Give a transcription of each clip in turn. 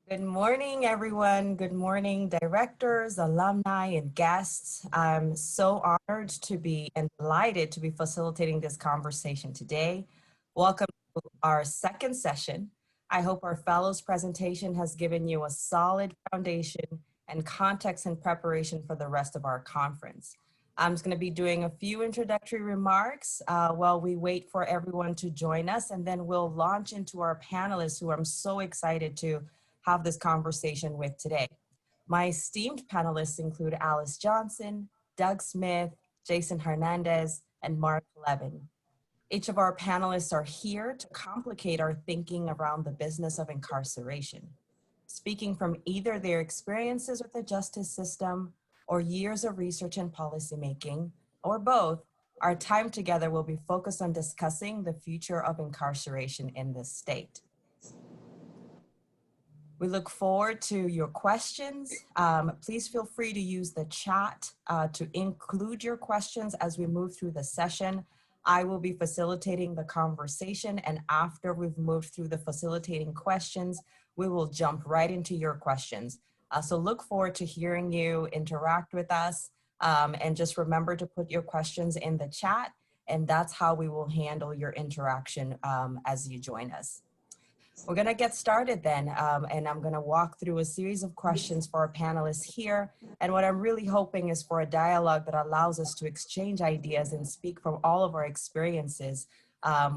Good morning, everyone. Good morning, directors, alumni, and guests. I'm so honored to be and delighted to be facilitating this conversation today. Welcome to our second session. I hope our fellows presentation has given you a solid foundation and context in preparation for the rest of our conference. I'm just going to be doing a few introductory remarks while we wait for everyone to join us, and then we'll launch into our panelists who I'm so excited to have this conversation with today. My esteemed panelists include Alice Johnson, Doug Smith, Jason Hernandez, and Mark Levin. Each of our panelists are here to complicate our thinking around the business of incarceration, speaking from either their experiences with the justice system or years of research and policymaking, or both. Our time together will be focused on discussing the future of incarceration in this state. We look forward to your questions. Please feel free to use the chat to include your questions as we move through the session. I will be facilitating the conversation, and after we've moved through the facilitating questions, we will jump right into your questions. So look forward to hearing you interact with us, and just remember to put your questions in the chat, and that's how we will handle your interaction as you join us. We're going to get started then, and I'm going to walk through a series of questions for our panelists here. And what I'm really hoping is for a dialogue that allows us to exchange ideas and speak from all of our experiences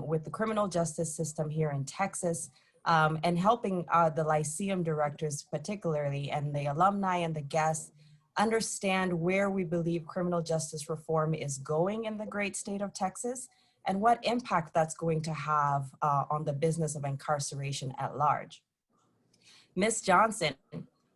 with the criminal justice system here in Texas, and helping the Lyceum directors particularly, and the alumni and the guests understand where we believe criminal justice reform is going in the great state of Texas, and what impact that's going to have on the business of incarceration at large. Ms. Johnson,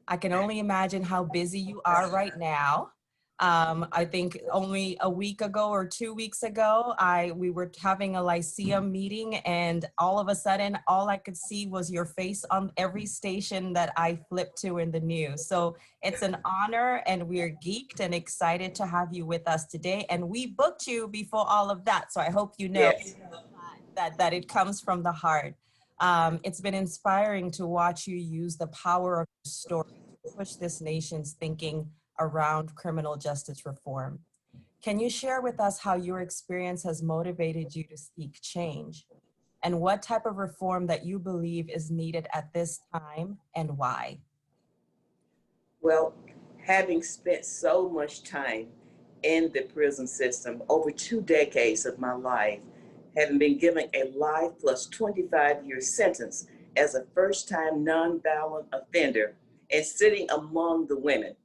I can only imagine how busy you are right now. I think only a week ago or 2 weeks ago, we were having a Lyceum meeting, and all of a sudden, all I could see was your face on every station that I flipped to in the news. So it's an honor, and we're geeked and excited to have you with us today. And we booked you before all of that. So I hope you know that it comes from the heart. It's been inspiring to watch you use the power of your story to push this nation's thinking around criminal justice reform. Can you share with us how your experience has motivated you to seek change, and what type of reform that you believe is needed at this time and why? Well, having spent so much time in the prison system, over 2 decades of my life, having been given a life plus 25-year sentence as a first-time nonviolent offender, and sitting among the women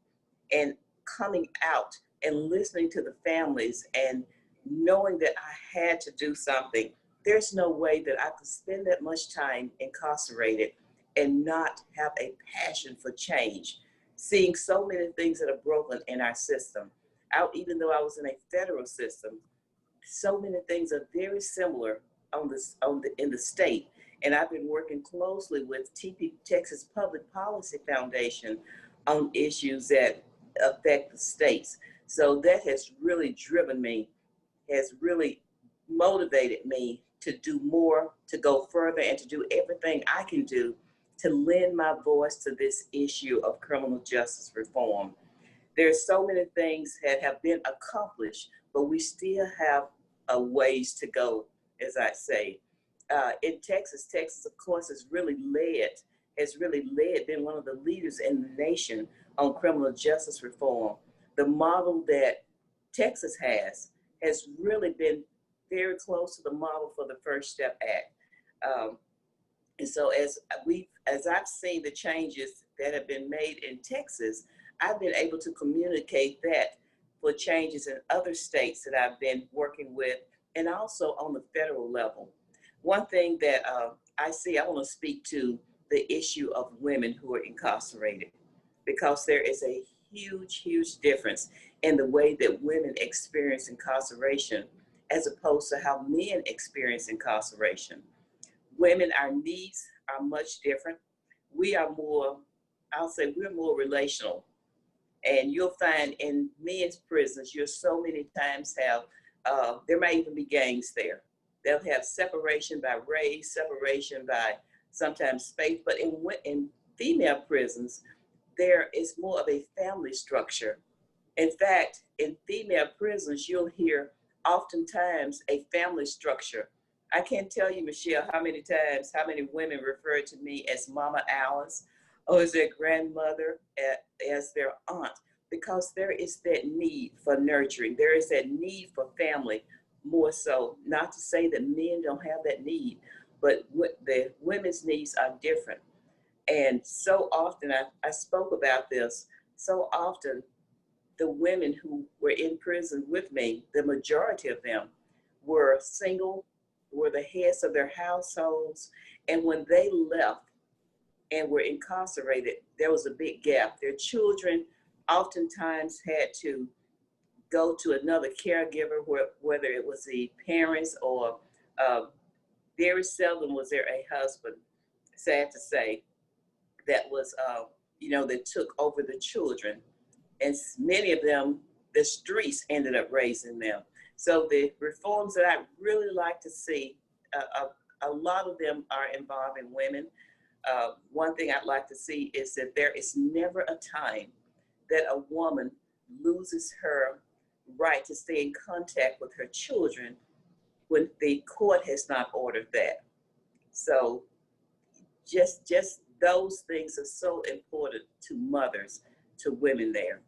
and coming out and listening to the families and knowing that I had to do something, there's no way that I could spend that much time incarcerated and not have a passion for change. Seeing so many things that are broken in our system. Even though I was in a federal system, so many things are very similar in the state. And I've been working closely with Texas Public Policy Foundation on issues that affect the states. So that has really driven me, has really motivated me to do more, to go further, and to do everything I can do to lend my voice to this issue of criminal justice reform. There's so many things that have been accomplished, but we still have a ways to go, as I say. In Texas, of course, has really been one of the leaders in the nation on criminal justice reform. The model that Texas has really been very close to the model for the First Step Act. And so as I've seen the changes that have been made in Texas, I've been able to communicate that for changes in other states that I've been working with, and also on the federal level. One thing that I want to speak to the issue of women who are incarcerated, because there is a huge, huge difference in the way that women experience incarceration as opposed to how men experience incarceration. Women, our needs are much different. We're more relational. And you'll find in men's prisons, you'll so many times have, there might even be gangs there. They'll have separation by race, separation by sometimes faith, but in female prisons, there is more of a family structure. In fact, in female prisons, you'll hear oftentimes a family structure. I can't tell you, Michelle, how many times, how many women refer to me as Mama Alice or as their grandmother, as their aunt, because there is that need for nurturing. There is that need for family more so. Not to say that men don't have that need, but the women's needs are different. And so often, I spoke about this, so often the women who were in prison with me, the majority of them were single, were the heads of their households. And when they left and were incarcerated, there was a big gap. Their children oftentimes had to go to another caregiver, whether it was the parents or very seldom was there a husband, sad to say, that was, that took over the children. And many of them, the streets ended up raising them. So the reforms that I really like to see, a lot of them are involving women. One thing I'd like to see is that there is never a time that a woman loses her right to stay in contact with her children when the court has not ordered that. So just those things are so important to mothers, to women there.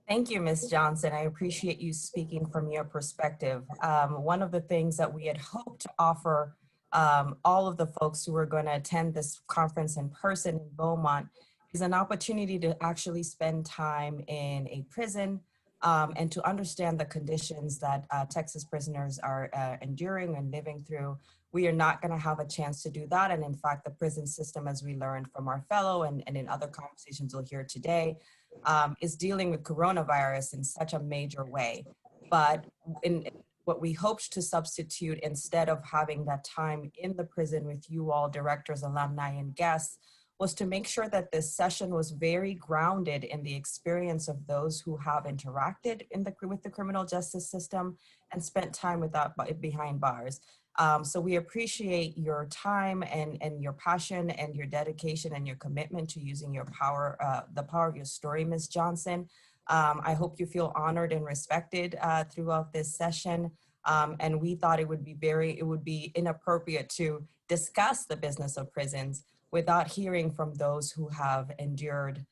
Thank you, Ms. Johnson. I appreciate you speaking from your perspective. One of the things that we had hoped to offer all of the folks who are going to attend this conference in person in Beaumont is an opportunity to actually spend time in a prison and to understand the conditions that Texas prisoners are enduring and living through. We are not going to have a chance to do that. And in fact, the prison system, as we learned from our fellow and in other conversations we'll hear today, is dealing with coronavirus in such a major way. But in what we hoped to substitute, instead of having that time in the prison with you all, directors, alumni, and guests, was to make sure that this session was very grounded in the experience of those who have interacted with the criminal justice system and spent time behind bars. So we appreciate your time and your passion and your dedication and your commitment to using your power, the power of your story, Ms. Johnson. I hope you feel honored and respected throughout this session. And we thought it would be inappropriate to discuss the business of prisons without hearing from those who have endured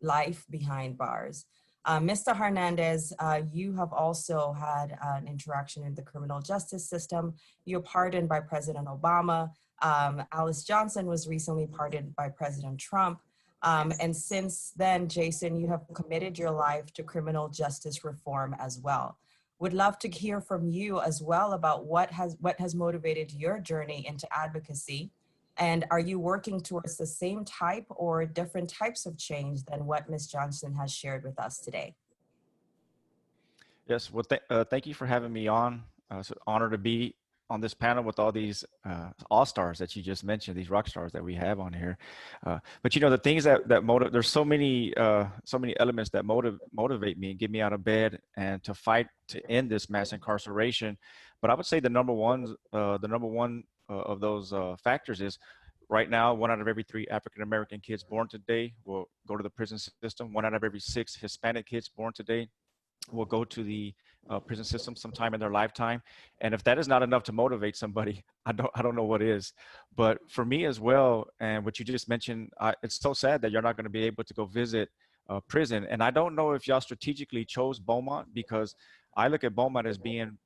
life behind bars. Mr. Hernandez, you have also had an interaction in the criminal justice system. You're pardoned by President Obama. Alice Johnson was recently pardoned by President Trump. And since then, Jason, you have committed your life to criminal justice reform as well. Would love to hear from you as well about what has motivated your journey into advocacy. And are you working towards the same type or different types of change than what Ms. Johnson has shared with us today? Yes, well, thank you for having me on. It's an honor to be on this panel with all these all-stars that you just mentioned, these rock stars that we have on here. But you know, the things that motivate, there's so many elements that motivate me and get me out of bed and to fight to end this mass incarceration. But I would say the number one of those factors is right now, 1 out of every 3 African-American kids born today will go to the prison system. 1 out of every 6 Hispanic kids born today will go to the prison system sometime in their lifetime. And if that is not enough to motivate somebody, I don't know what is. But for me as well, and what you just mentioned, it's so sad that you're not going to be able to go visit prison. And I don't know if y'all strategically chose Beaumont, because I look at Beaumont as being,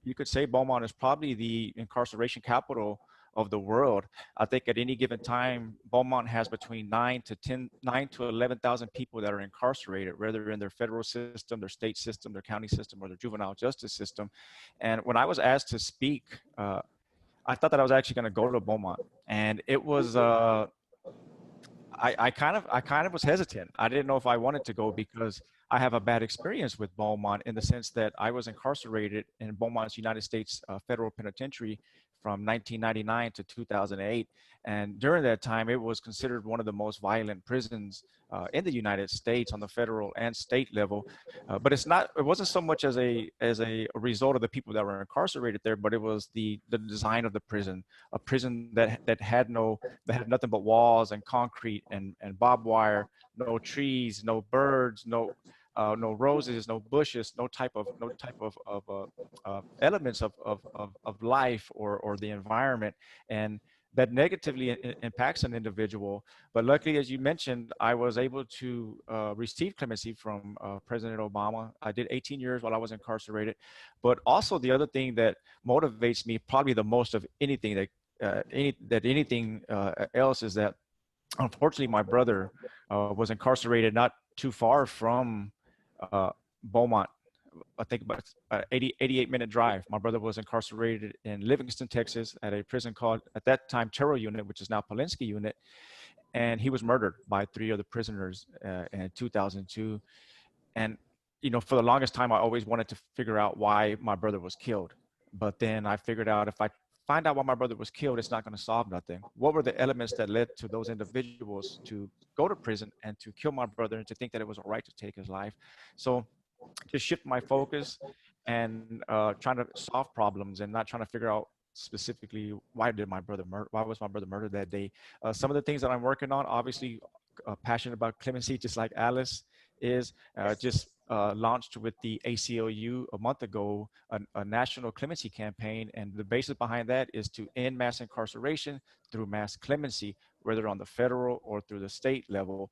you could say Beaumont is probably the incarceration capital of the world. I think at any given time, Beaumont has between 9 to 11,000 people that are incarcerated, whether in their federal system, their state system, their county system, or their juvenile justice system. And when I was asked to speak, I thought that I was actually going to go to Beaumont, and it was I kind of was hesitant. I didn't know if I wanted to go because I have a bad experience with Beaumont in the sense that I was incarcerated in Beaumont's United States Federal Penitentiary from 1999 to 2008. And during that time, it was considered one of the most violent prisons in the United States on the federal and state level. But it wasn't so much as a result of the people that were incarcerated there, but it was the design of the prison, a prison that had nothing but walls and concrete and barbed wire, no trees, no birds, no roses, no bushes, no type of elements of life or the environment, and that negatively impacts an individual. But luckily, as you mentioned, I was able to receive clemency from President Obama. I did 18 years while I was incarcerated. But also the other thing that motivates me probably the most of anything anything else is that unfortunately my brother was incarcerated not too far from Beaumont. I think about 88-minute drive. My brother was incarcerated in Livingston, Texas at a prison called, at that time, Terrell Unit, which is now Polinsky Unit. And he was murdered by 3 other prisoners in 2002. And, for the longest time, I always wanted to figure out why my brother was killed. But then I figured out if I find out why my brother was killed, it's not going to solve nothing. What were the elements that led to those individuals to go to prison and to kill my brother and to think that it was all right to take his life? So just shift my focus and trying to solve problems and not trying to figure out specifically why was my brother murdered that day. Some of the things that I'm working on, obviously passionate about clemency, just like Alice is, just launched with the ACLU a month ago, a national clemency campaign. And the basis behind that is to end mass incarceration through mass clemency, whether on the federal or through the state level.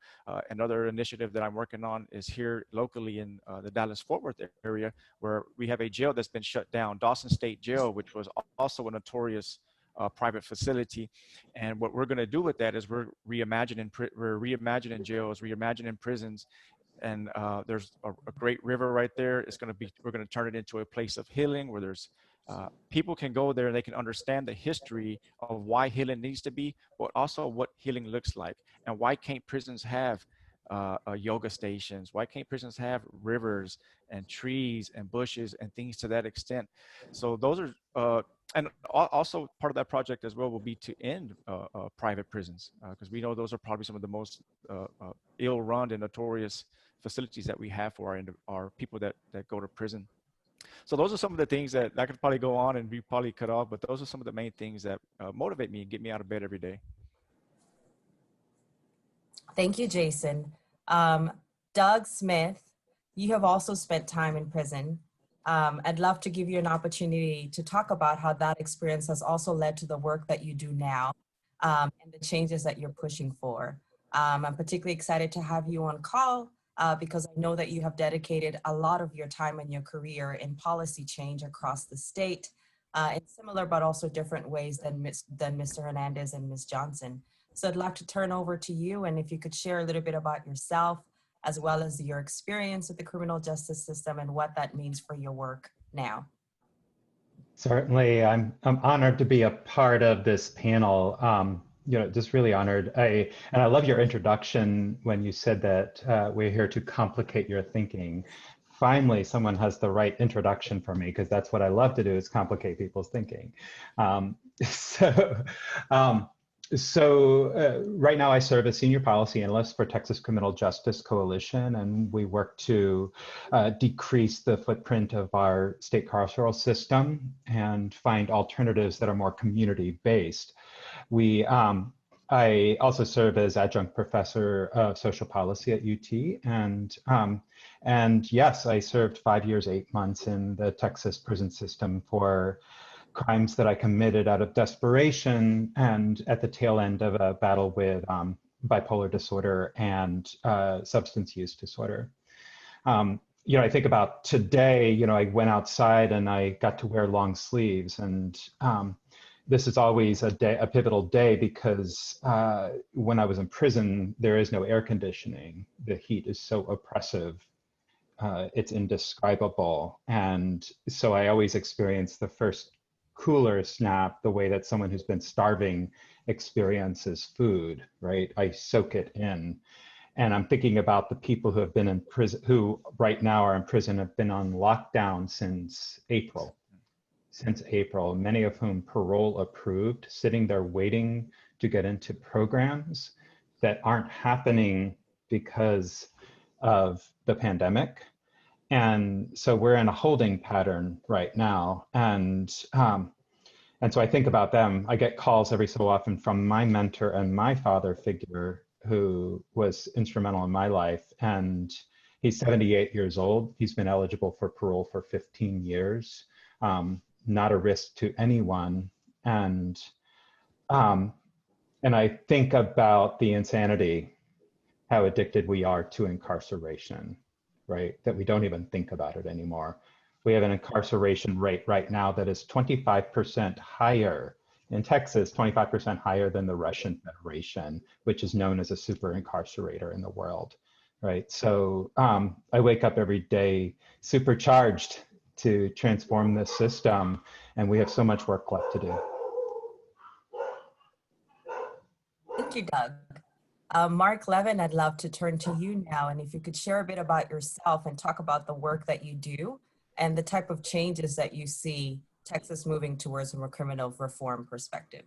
Another initiative that I'm working on is here locally in the Dallas-Fort Worth area, where we have a jail that's been shut down, Dawson State Jail, which was also a notorious private facility. And what we're going to do with that is we're reimagining jails, reimagining prisons. And there's a great river right there. We're going to turn it into a place of healing where there's people can go there and they can understand the history of why healing needs to be, but also what healing looks like. And why can't prisons have yoga stations? Why can't prisons have rivers and trees and bushes and things to that extent? So those are, and also part of that project as well will be to end private prisons, because we know those are probably some of the most ill-run and notorious facilities that we have for our people that go to prison. So those are some of the things that I could probably go on and be probably cut off, but those are some of the main things that motivate me and get me out of bed every day. Thank you, Jason. Doug Smith, you have also spent time in prison. I'd love to give you an opportunity to talk about how that experience has also led to the work that you do now and the changes that you're pushing for. I'm particularly excited to have you on call because I know that you have dedicated a lot of your time and your career in policy change across the state in similar but also different ways than Mr. Hernandez and Ms. Johnson. So I'd like to turn over to you, and if you could share a little bit about yourself as well as your experience with the criminal justice system and what that means for your work now. Certainly, I'm honored to be a part of this panel. Just really honored. And I love your introduction when you said that we're here to complicate your thinking. Finally, someone has the right introduction for me, because that's what I love to do, is complicate people's thinking. So right now I serve as Senior Policy Analyst for Texas Criminal Justice Coalition, and we work to decrease the footprint of our state carceral system and find alternatives that are more community-based. I also serve as Adjunct Professor of Social Policy at UT, and yes, I served 5 years, 8 months in the Texas prison system for crimes that I committed out of desperation and at the tail end of a battle with bipolar disorder and substance use disorder. I think about today, I went outside and I got to wear long sleeves, and this is always a pivotal day, because when I was in prison, there is no air conditioning. The heat is so oppressive. It's indescribable. And so I always experience the first cooler snap the way that someone who's been starving experiences food, right? I soak it in. And I'm thinking about the people who have been in prison, who right now are in prison, have been on lockdown since April. since April, many of whom parole approved, sitting there waiting to get into programs that aren't happening because of the pandemic. And so we're in a holding pattern right now. And so I think about them. I get calls every so often from my mentor and my father figure who was instrumental in my life. And he's 78 years old. He's been eligible for parole for 15 years, not a risk to anyone. And I think about the insanity, how addicted we are to incarceration, right? That we don't even think about it anymore. We have an incarceration rate right now that is 25% higher in Texas, 25% higher than the Russian Federation, which is known as a super incarcerator in the world, right? So I wake up every day supercharged to transform this system, and we have so much work left to do. Thank you, Doug. Mark Levin, I'd love to turn to you now, and if you could share a bit about yourself and talk about the work that you do and the type of changes that you see Texas moving towards from a criminal reform perspective.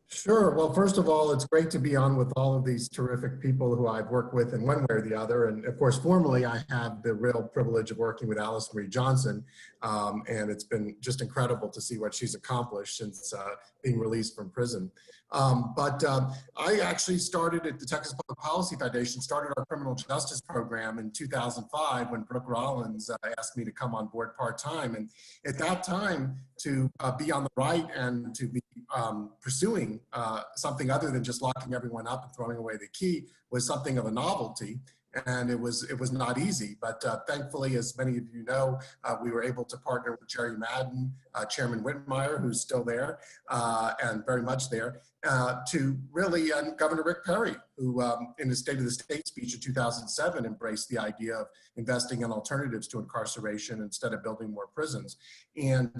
Sure. Well, first of all, it's great to be on with all of these terrific people who I've worked with in one way or the other. And of course, formally, I have the real privilege of working with Alice Marie Johnson. And it's been just incredible to see what she's accomplished since being released from prison. I actually started at the Texas Public Policy Foundation, started our criminal justice program in 2005 when Brooke Rollins asked me to come on board part-time. And at that time, to be on the right and to be pursuing something other than just locking everyone up and throwing away the key was something of a novelty. And it was not easy, but thankfully, as many of you know, we were able to partner with Jerry Madden, Chairman Whitmire, who's still there and very much there, to really, and Governor Rick Perry, who in the State of the State speech in 2007 embraced the idea of investing in alternatives to incarceration instead of building more prisons. And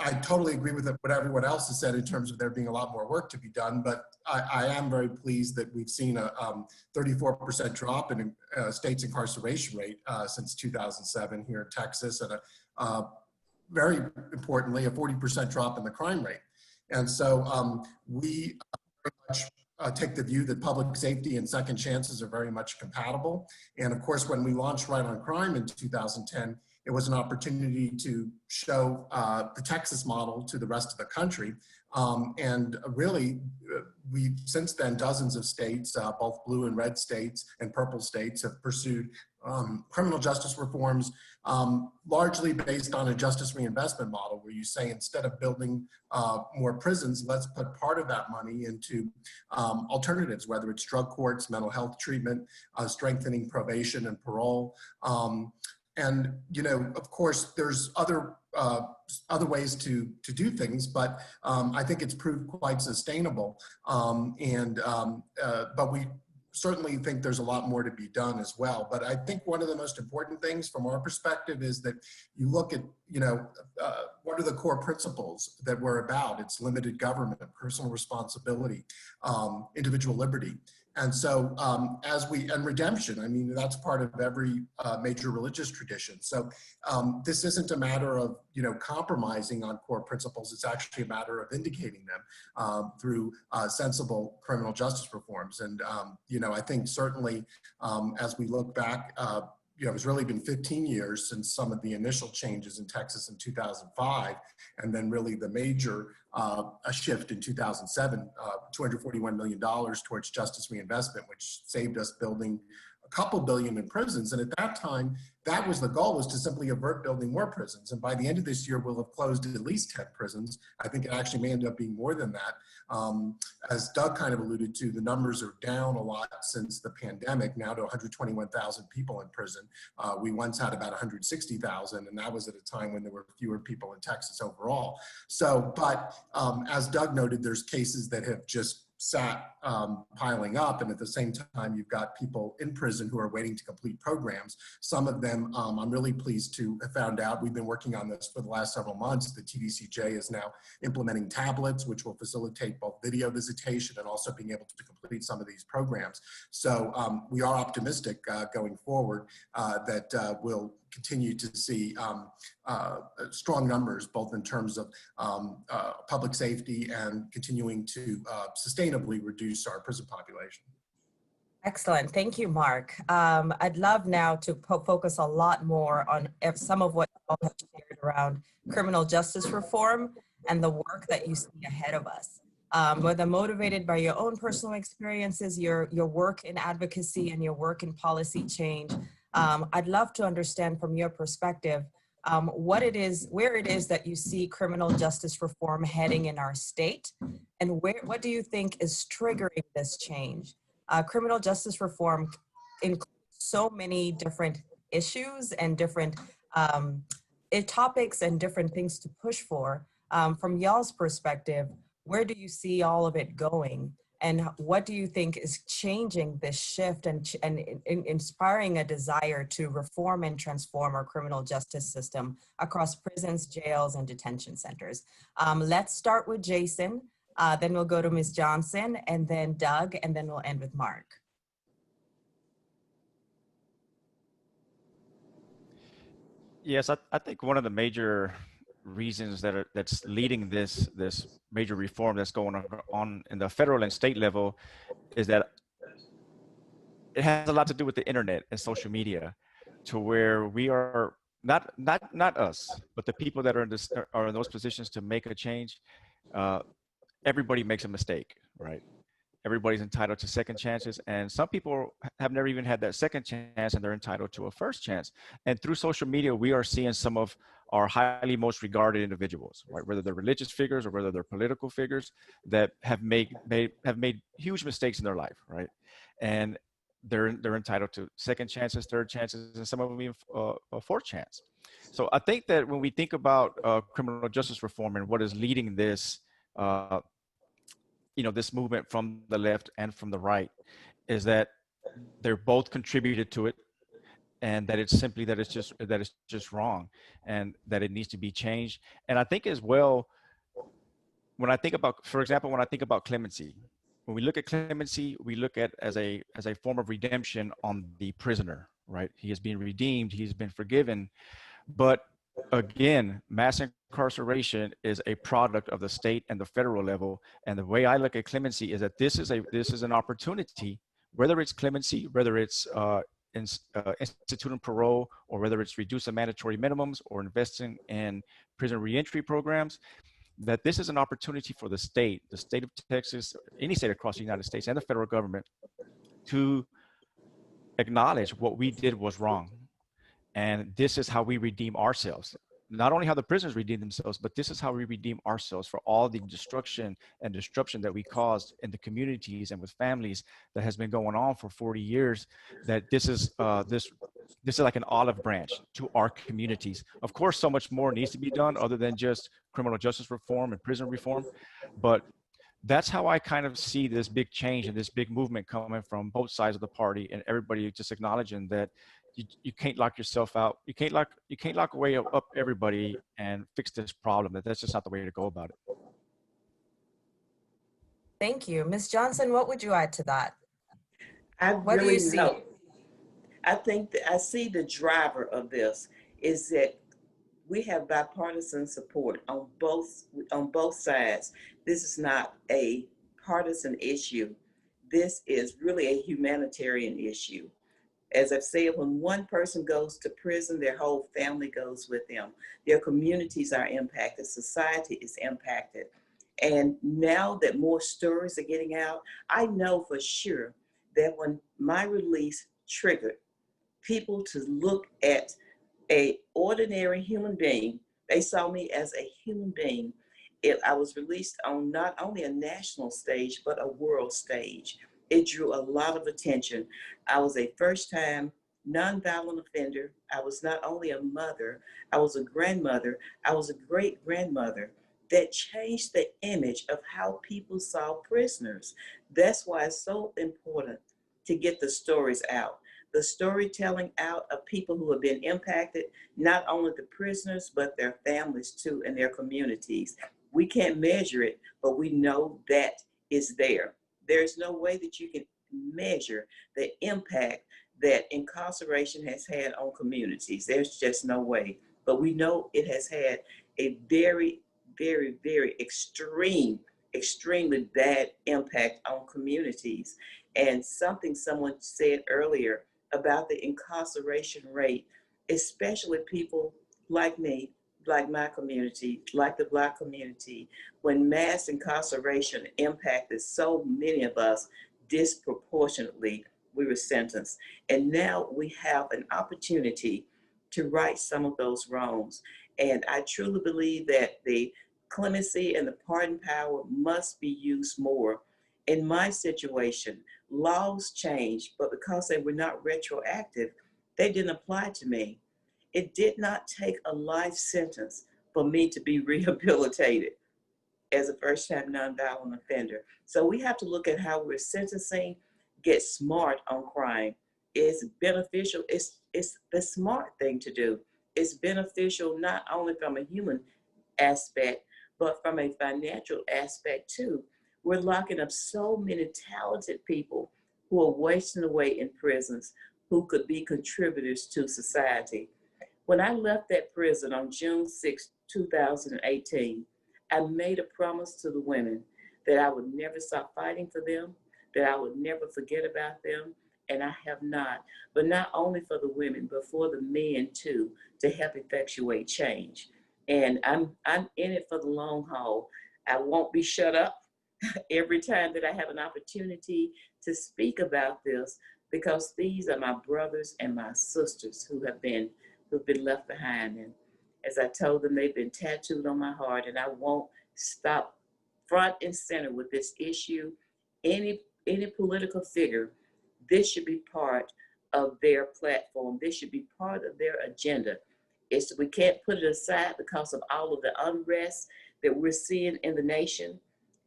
I totally agree with what everyone else has said in terms of there being a lot more work to be done, but I am very pleased that we've seen a 34% drop in state's incarceration rate since 2007 here in Texas, and very importantly, a 40% drop in the crime rate. And so we very much take the view that public safety and second chances are very much compatible. And of course, when we launched Right on Crime in 2010, it was an opportunity to show the Texas model to the rest of the country. And really, we've since then, dozens of states, both blue and red states and purple states, have pursued criminal justice reforms, largely based on a justice reinvestment model, where you say, instead of building more prisons, let's put part of that money into alternatives, whether it's drug courts, mental health treatment, strengthening probation and parole. And, you know, of course, there's other ways to do things, but I think it's proved quite sustainable. But we certainly think there's a lot more to be done as well. But I think one of the most important things from our perspective is that you look at, you know, what are the core principles that we're about? It's limited government, personal responsibility, individual liberty. And so and redemption, I mean, that's part of every major religious tradition. So this isn't a matter of, you know, compromising on core principles. It's actually a matter of vindicating them through sensible criminal justice reforms. And, you know, I think certainly as we look back, you know, it's really been 15 years since some of the initial changes in Texas in 2005, and then really the major a shift in 2007, $241 million towards justice reinvestment, which saved us building a couple billion in prisons. And at that time, that was the goal, was to simply avert building more prisons. And by the end of this year, we'll have closed at least 10 prisons. I think it actually may end up being more than that. As Doug kind of alluded to, the numbers are down a lot since the pandemic, now to 121,000 people in prison. We once had about 160,000, and that was at a time when there were fewer people in Texas overall. So, but as Doug noted, there's cases that have just sat piling up, and at the same time you've got people in prison who are waiting to complete programs. Some of them I'm really pleased to have found out, we've been working on this for the last several months. The TDCJ is now implementing tablets, which will facilitate both video visitation and also being able to complete some of these programs. So we are optimistic going forward that we'll continue to see strong numbers, both in terms of public safety and continuing to sustainably reduce our prison population. Excellent. Thank you, Mark. I'd love now to focus a lot more on some of what you all have shared around criminal justice reform and the work that you see ahead of us. Whether motivated by your own personal experiences, your work in advocacy and your work in policy change, I'd love to understand from your perspective where it is that you see criminal justice reform heading in our state, and what do you think is triggering this change? Criminal justice reform includes so many different issues and different topics and different things to push for. From y'all's perspective, where do you see all of it going? And what do you think is changing this shift and inspiring a desire to reform and transform our criminal justice system across prisons, jails, and detention centers? Let's start with Jason. Then we'll go to Ms. Johnson, and then Doug, and then we'll end with Mark. Yes, I think one of the major reasons that's leading this major reform that's going on in the federal and state level is that it has a lot to do with the internet and social media, to where we are not us, but the people that are in those positions to make a change. Everybody makes a mistake, right? Everybody's entitled to second chances, and some people have never even had that second chance, and they're entitled to a first chance. And through social media, we are seeing some of our highly most regarded individuals, right? Whether they're religious figures or whether they're political figures that have made huge mistakes in their life, right? And they're entitled to second chances, third chances, and some of them even a fourth chance. So I think that when we think about criminal justice reform and what is leading this, this movement from the left and from the right, is that they're both contributed to it, and that it's simply that it's just wrong, and that it needs to be changed. And I think as well, when I think about, for example, when I think about clemency, when we look at clemency, we look at as a form of redemption on the prisoner, right? He is being redeemed, he's been forgiven. But again, mass incarceration is a product of the state and the federal level. And the way I look at clemency is that this is an opportunity, whether it's clemency, whether it's instituting parole, or whether it's reducing mandatory minimums or investing in prison reentry programs, that this is an opportunity for the state of Texas, any state across the United States, and the federal government to acknowledge what we did was wrong. And this is how we redeem ourselves. Not only how the prisoners redeem themselves, but this is how we redeem ourselves for all the destruction and disruption that we caused in the communities and with families that has been going on for 40 years. That this is like an olive branch to our communities. Of course, so much more needs to be done other than just criminal justice reform and prison reform. But that's how I kind of see this big change and this big movement coming from both sides of the party, and everybody just acknowledging that you can't lock yourself out. You can't lock away up everybody and fix this problem. That's just not the way to go about it. Thank you. Ms. Johnson, what would you add to that? What do you see? I think that I see the driver of this is that we have bipartisan support on both sides. This is not a partisan issue. This is really a humanitarian issue. As I've said, when one person goes to prison, their whole family goes with them. Their communities are impacted. Society is impacted. And now that more stories are getting out, I know for sure that when my release triggered people to look at an ordinary human being, they saw me as a human being. I was released on not only a national stage, but a world stage. It drew a lot of attention. I was a first-time nonviolent offender. I was not only a mother, I was a grandmother, I was a great-grandmother. That changed the image of how people saw prisoners. That's why it's so important to get the stories out. The storytelling out of people who have been impacted, not only the prisoners, but their families too, and their communities. We can't measure it, but we know that it's there. There's no way that you can measure the impact that incarceration has had on communities. There's just no way. But we know it has had a very, very, very extremely bad impact on communities. And something someone said earlier about the incarceration rate, especially people like me, like my community, like the Black community, when mass incarceration impacted so many of us disproportionately, we were sentenced. And now we have an opportunity to right some of those wrongs. And I truly believe that the clemency and the pardon power must be used more. In my situation, laws changed, but because they were not retroactive, they didn't apply to me. It did not take a life sentence for me to be rehabilitated as a first-time nonviolent offender. So we have to look at how we're sentencing, get smart on crime. It's beneficial, it's the smart thing to do. It's beneficial not only from a human aspect, but from a financial aspect too. We're locking up so many talented people who are wasting away in prisons, who could be contributors to society. When I left that prison on June 6, 2018, I made a promise to the women that I would never stop fighting for them, that I would never forget about them, and I have not. But not only for the women, but for the men too, to help effectuate change. And I'm in it for the long haul. I won't be shut up every time that I have an opportunity to speak about this, because these are my brothers and my sisters who've been left behind. And as I told them, they've been tattooed on my heart, and I won't stop front and center with this issue. Any political figure, this should be part of their platform. This should be part of their agenda. We can't put it aside because of all of the unrest that we're seeing in the nation.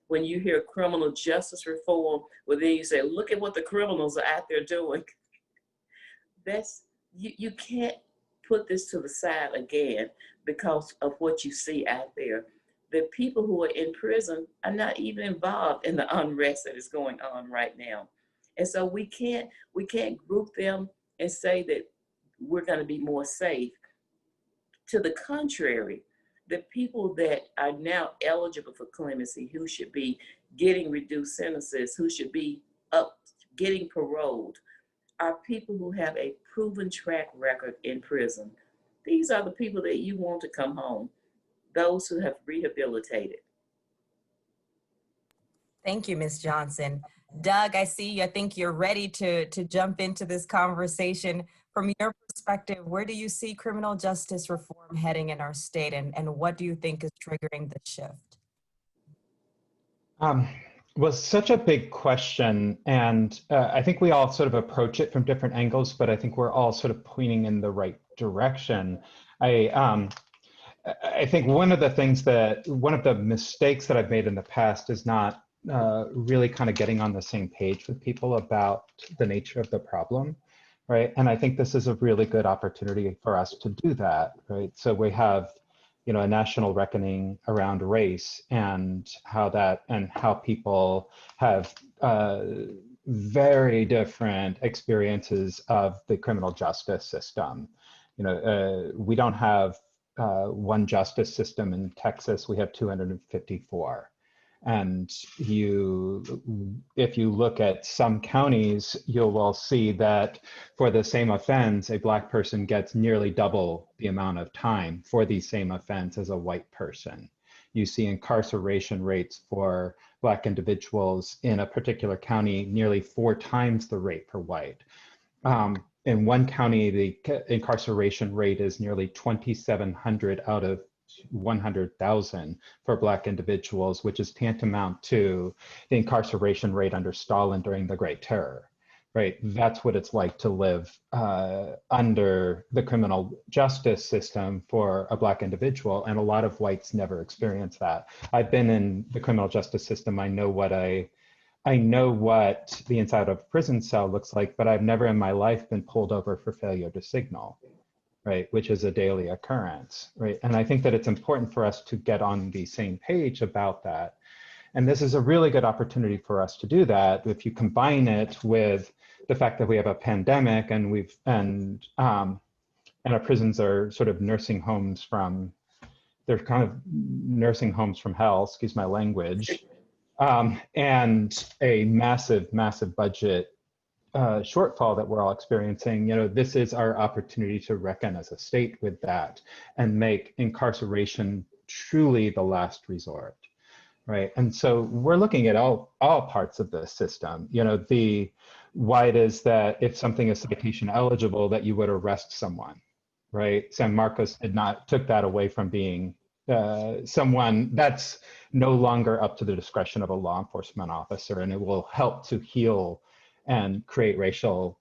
When you hear criminal justice reform, well, then you say, look at what the criminals are out there doing. You can't put this to the side again because of what you see out there. The people who are in prison are not even involved in the unrest that is going on right now. And so we can't group them and say that we're going to be more safe. To the contrary, the people that are now eligible for clemency, who should be getting reduced sentences, who should be getting paroled, are people who have a proven track record in prison. These are the people that you want to come home, those who have rehabilitated. Thank you, Ms. Johnson. Doug, I see you. I think you're ready to jump into this conversation. From your perspective, where do you see criminal justice reform heading in our state, and what do you think is triggering the shift? Was such a big question, and I think we all sort of approach it from different angles, but I think we're all sort of pointing in the right direction. I think one of the mistakes that I've made in the past is not really kind of getting on the same page with people about the nature of the problem, right? And I think this is a really good opportunity for us to do that, right? So we have, a national reckoning around race and how people have very different experiences of the criminal justice system. We don't have one justice system in Texas. We have 254. And if you look at some counties, you will see that for the same offense, a Black person gets nearly double the amount of time for the same offense as a white person. You see incarceration rates for Black individuals in a particular county nearly 4 times the rate for white. In one county, the incarceration rate is nearly 2,700 out of 100,000 for Black individuals, which is tantamount to the incarceration rate under Stalin during the Great Terror, right? That's what it's like to live under the criminal justice system for a Black individual, and a lot of whites never experience that. I've been in the criminal justice system. I know what the inside of a prison cell looks like, but I've never in my life been pulled over for failure to signal, right, which is a daily occurrence, right? And I think that it's important for us to get on the same page about that. And this is a really good opportunity for us to do that if you combine it with the fact that we have a pandemic and our prisons are sort of nursing homes from, they're kind of nursing homes from hell, excuse my language, and a massive, massive budget shortfall that we're all experiencing. This is our opportunity to reckon as a state with that and make incarceration truly the last resort, right? And so we're looking at all parts of the system. Why it is that if something is citation eligible, that you would arrest someone, right? San Marcos took that away from being someone that's no longer up to the discretion of a law enforcement officer, and it will help to heal and create racial,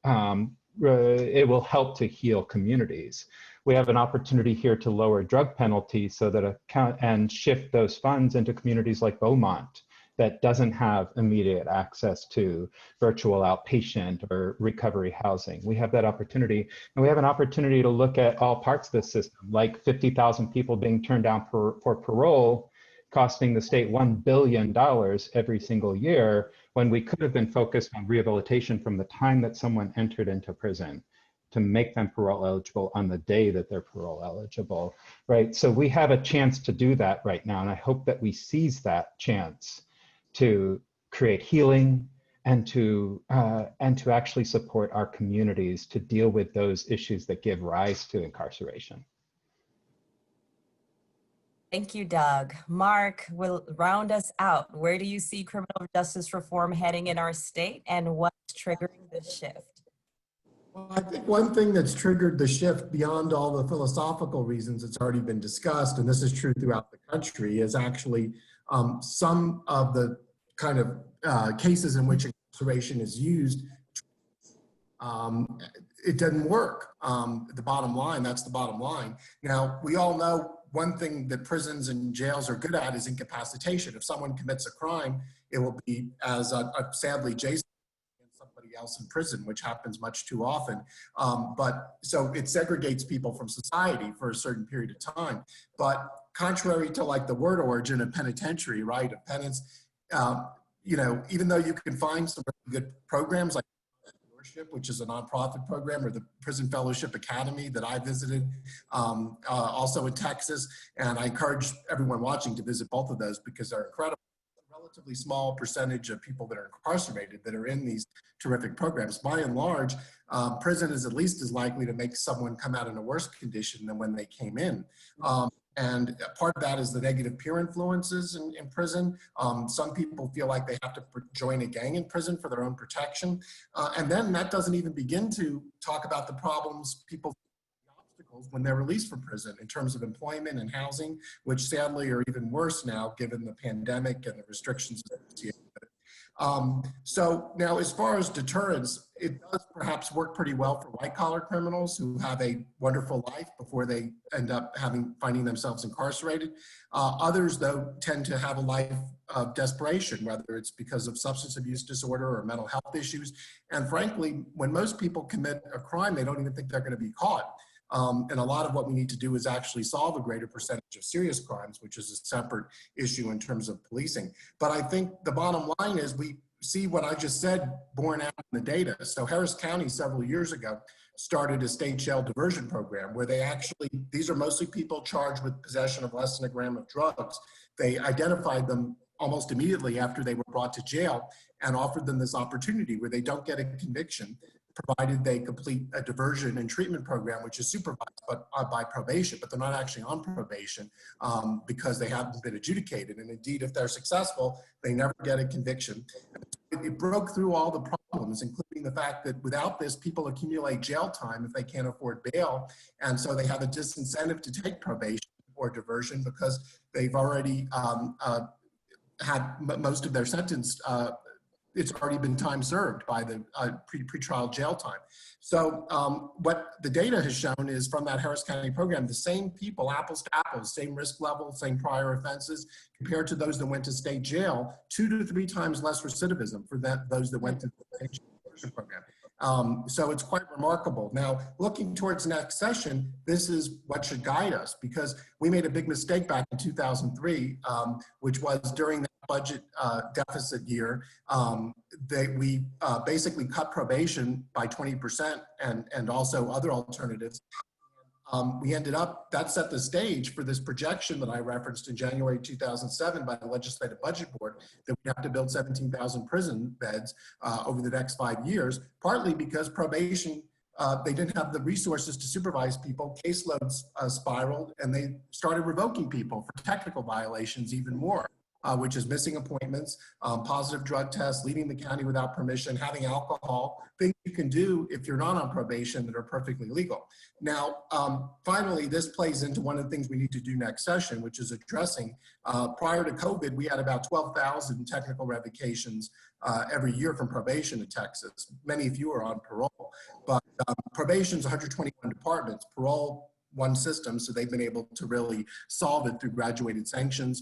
it will help to heal communities. We have an opportunity here to lower drug penalties so that and shift those funds into communities like Beaumont that doesn't have immediate access to virtual outpatient or recovery housing. We have that opportunity, and we have an opportunity to look at all parts of the system, like 50,000 people being turned down for parole, costing the state $1 billion every single year, when we could have been focused on rehabilitation from the time that someone entered into prison to make them parole eligible on the day that they're parole eligible, right? So we have a chance to do that right now, and I hope that we seize that chance to create healing and to actually support our communities to deal with those issues that give rise to incarceration. Thank you, Doug. Mark will round us out. Where do you see criminal justice reform heading in our state, and what's triggering this shift? Well, I think one thing that's triggered the shift beyond all the philosophical reasons it's already been discussed, and this is true throughout the country, is actually some of the kind of cases in which incarceration is used. It doesn't work. The bottom line, that's the bottom line. Now, we all know one thing that prisons and jails are good at is incapacitation. If someone commits a crime, it will be, as sadly Jason, somebody else in prison, which happens much too often. But so it segregates people from society for a certain period of time. But contrary to like the word origin of penitentiary, right, of penance, even though you can find some really good programs like which is a nonprofit program, or the Prison Fellowship Academy that I visited, also in Texas. And I encourage everyone watching to visit both of those because they're incredible. A relatively small percentage of people that are incarcerated that are in these terrific programs. By and large, prison is at least as likely to make someone come out in a worse condition than when they came in. And part of that is the negative peer influences in prison. Some people feel like they have to join a gang in prison for their own protection. And then that doesn't even begin to talk about the problems people obstacles when they're released from prison in terms of employment and housing, which sadly are even worse now given the pandemic and the restrictions associated with it. So now, as far as deterrence, it does perhaps work pretty well for white-collar criminals who have a wonderful life before they end up finding themselves incarcerated. Others, though, tend to have a life of desperation, whether it's because of substance abuse disorder or mental health issues. And frankly, when most people commit a crime, they don't even think they're going to be caught. And a lot of what we need to do is actually solve a greater percentage of serious crimes, which is a separate issue in terms of policing. But I think the bottom line is we see what I just said borne out in the data. So Harris County several years ago started a state jail diversion program where they actually, these are mostly people charged with possession of less than a gram of drugs. They identified them almost immediately after they were brought to jail and offered them this opportunity where they don't get a conviction, provided they complete a diversion and treatment program, which is supervised but by probation, but they're not actually on probation because they haven't been adjudicated. And indeed, if they're successful, they never get a conviction. It broke through all the problems, including the fact that without this, people accumulate jail time if they can't afford bail. And so they have a disincentive to take probation or diversion because they've already had most of their sentence it's already been time served by the pretrial jail time. So what the data has shown is from that Harris County program, the same people, apples to apples, same risk level, same prior offenses, compared to those that went to state jail, 2 to 3 times less recidivism for those that went to the state jail program. So it's quite remarkable. Now, looking towards next session, this is what should guide us because we made a big mistake back in 2003, which was during that budget deficit year, we basically cut probation by 20% and also other alternatives. We ended up, that set the stage for this projection that I referenced in January 2007 by the Legislative Budget Board that we have to build 17,000 prison beds over the next 5 years, partly because probation, they didn't have the resources to supervise people, caseloads spiraled, and they started revoking people for technical violations even more. Which is missing appointments, positive drug tests, leaving the county without permission, having alcohol, things you can do if you're not on probation that are perfectly legal. Now, finally, this plays into one of the things we need to do next session, which is addressing, prior to COVID, we had about 12,000 technical revocations every year from probation in Texas. Many of you are on parole, but probation's 121 departments, parole one system, so they've been able to really solve it through graduated sanctions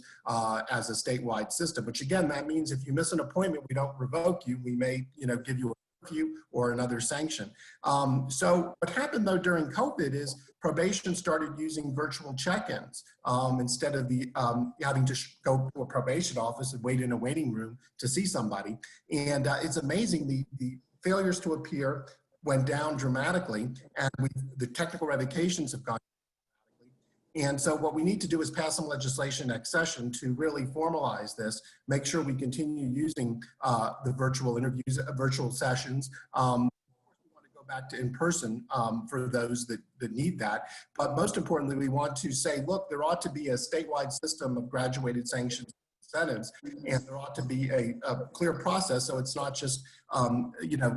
as a statewide system, which again, that means if you miss an appointment, we don't revoke you, we may give you a curfew or another sanction. So what happened though during COVID is probation started using virtual check-ins instead of the having to go to a probation office and wait in a waiting room to see somebody. And it's amazing, the failures to appear went down dramatically, and the technical revocations have gone dramatically. And so what we need to do is pass some legislation next session to really formalize this, make sure we continue using the virtual interviews, virtual sessions. We want to go back to in-person for those that need that. But most importantly, we want to say, look, there ought to be a statewide system of graduated sanctions incentives, and there ought to be a clear process, so it's not just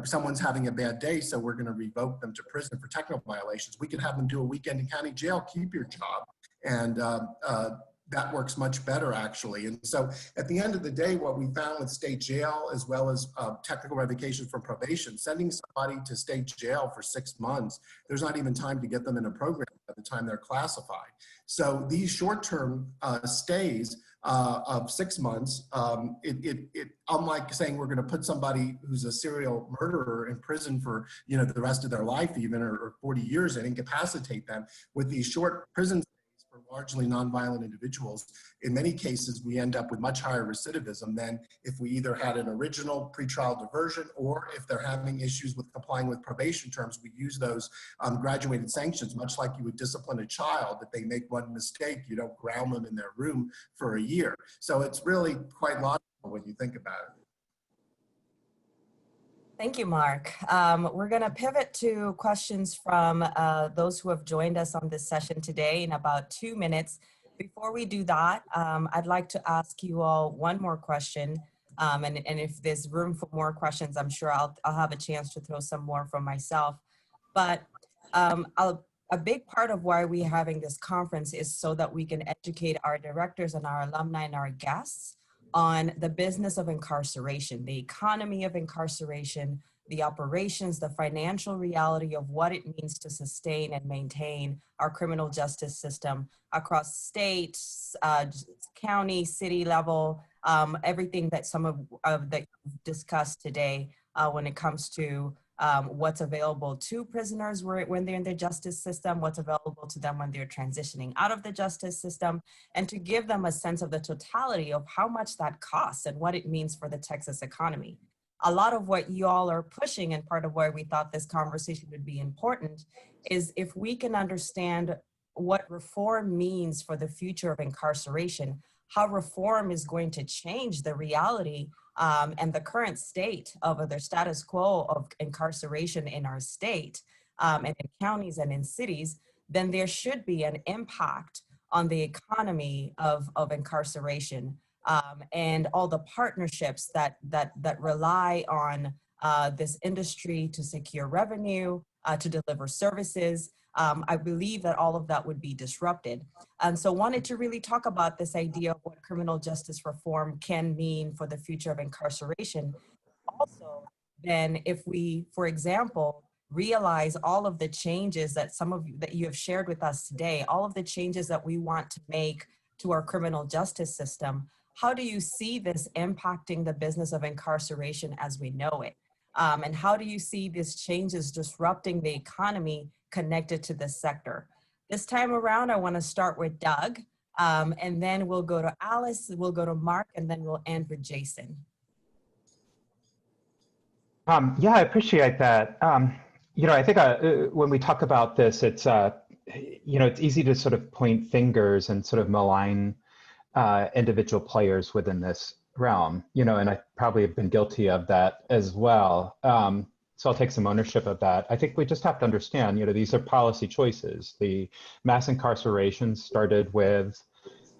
someone's having a bad day, so we're going to revoke them to prison for technical violations. We could have them do a weekend in county jail, keep your job, and that works much better actually. And so at the end of the day, what we found with state jail as well as technical revocation from probation, sending somebody to state jail for 6 months, there's not even time to get them in a program by the time they're classified. So these short-term stays of 6 months, unlike saying we're going to put somebody who's a serial murderer in prison for the rest of their life even, or 40 years, and incapacitate them, with these short prison stays for largely nonviolent individuals, in many cases we end up with much higher recidivism than if we either had an original pretrial diversion, or if they're having issues with complying with probation terms, we use those graduated sanctions, much like you would discipline a child. If they make one mistake, you don't ground them in their room for a year. So it's really quite logical when you think about it. Thank you, Mark. We're going to pivot to questions from those who have joined us on this session today in about 2 minutes. Before we do that, I'd like to ask you all one more question. And if there's room for more questions, I'm sure I'll have a chance to throw some more from myself. But a big part of why we're having this conference is so that we can educate our directors and our alumni and our guests on the business of incarceration, the economy of incarceration, the operations, the financial reality of what it means to sustain and maintain our criminal justice system across states, county, city level, everything that some of that you've discussed today when it comes to what's available to prisoners when they're in the justice system, what's available to them when they're transitioning out of the justice system, and to give them a sense of the totality of how much that costs and what it means for the Texas economy. A lot of what you all are pushing, and part of why we thought this conversation would be important, is if we can understand what reform means for the future of incarceration, how reform is going to change the reality and the current state of the status quo of incarceration in our state and in counties and in cities, then there should be an impact on the economy of incarceration and all the partnerships that rely on this industry to secure revenue, to deliver services. I believe that all of that would be disrupted. And so wanted to really talk about this idea of what criminal justice reform can mean for the future of incarceration. Also, then if we, for example, realize all of the changes that that you have shared with us today, all of the changes that we want to make to our criminal justice system, how do you see this impacting the business of incarceration as we know it? And how do you see these changes disrupting the economy connected to this sector? This time around, I want to start with Doug. And then we'll go to Alice, we'll go to Mark, and then we'll end with Jason. Yeah, I appreciate that. I think when we talk about this, it's it's easy to sort of point fingers and sort of malign individual players within this realm, and I probably have been guilty of that as well. So I'll take some ownership of that. I think we just have to understand, these are policy choices. The mass incarceration started with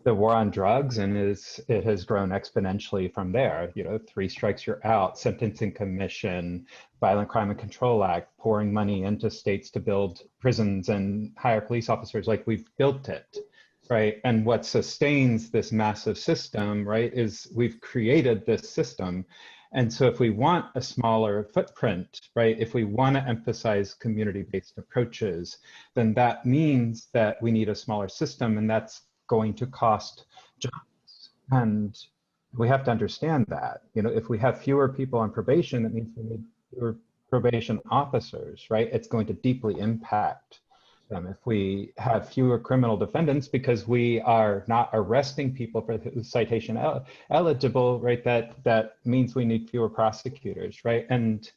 the war on drugs, and it has grown exponentially from there. 3 strikes you're out, Sentencing Commission, Violent Crime and Control Act, pouring money into states to build prisons and hire police officers. Like, we've built it, right? And what sustains this massive system, right, is we've created this system. And so if we want a smaller footprint, right, if we want to emphasize community-based approaches, then that means that we need a smaller system, and that's going to cost jobs. And we have to understand that. If we have fewer people on probation, that means we need fewer probation officers, right? It's going to deeply impact them. If we have fewer criminal defendants because we are not arresting people for citation eligible, right, that means we need fewer prosecutors, right? And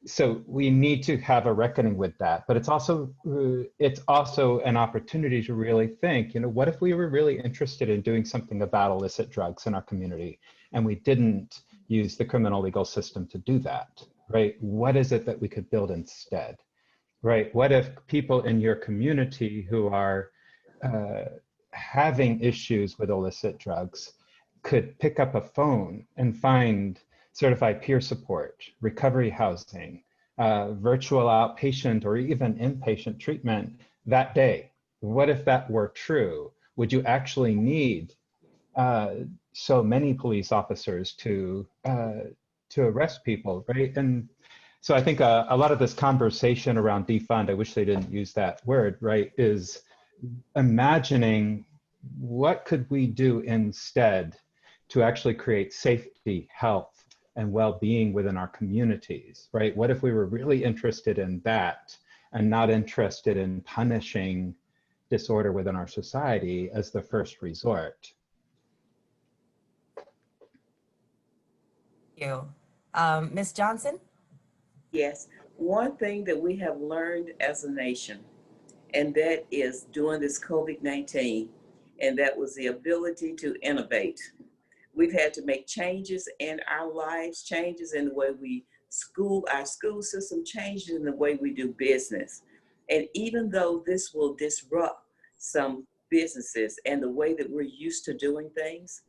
so we need to have a reckoning with that. But it's also an opportunity to really think, what if we were really interested in doing something about illicit drugs in our community, and we didn't use the criminal legal system to do that, right? What is it that we could build instead? Right? What if people in your community who are having issues with illicit drugs could pick up a phone and find certified peer support, recovery housing, virtual outpatient or even inpatient treatment that day? What if that were true? Would you actually need so many police officers to arrest people, right? And so I think a lot of this conversation around defund, I wish they didn't use that word, right, is imagining what could we do instead to actually create safety, health, and well-being within our communities, right? What if we were really interested in that and not interested in punishing disorder within our society as the first resort? Thank you. Ms. Johnson? Yes, one thing that we have learned as a nation, and that is during this COVID-19, and that was the ability to innovate. We've had to make changes in our lives, changes in the way we school, our school system, changes in the way we do business. And even though this will disrupt some businesses and the way that we're used to doing things,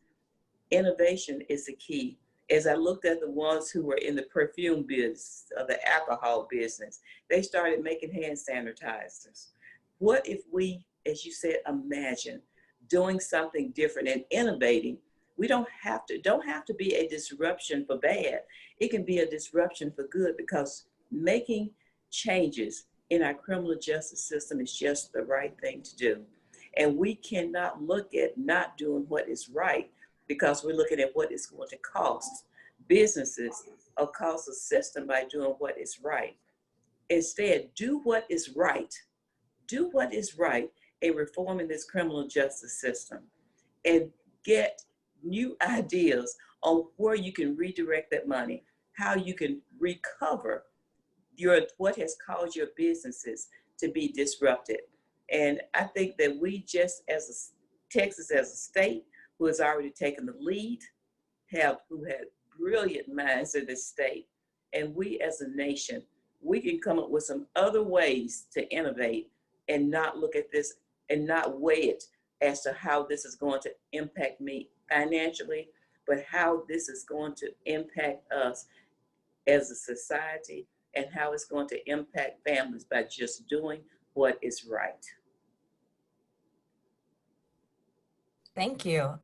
innovation is the key. As I looked at the ones who were in the perfume business, or the alcohol business, they started making hand sanitizers. What if we, as you said, imagine doing something different and innovating? We don't have to be a disruption for bad. It can be a disruption for good, because making changes in our criminal justice system is just the right thing to do. And we cannot look at not doing what is right, because we're looking at what it's going to cost businesses or cost the system by doing what is right. Instead, do what is right. Do what is right in reforming this criminal justice system, and get new ideas on where you can redirect that money, how you can recover what has caused your businesses to be disrupted. And I think that we just, as Texas as a state, who has already taken the lead, who had brilliant minds in this state, and we as a nation, we can come up with some other ways to innovate and not look at this and not weigh it as to how this is going to impact me financially, but how this is going to impact us as a society, and how it's going to impact families by just doing what is right. Thank you.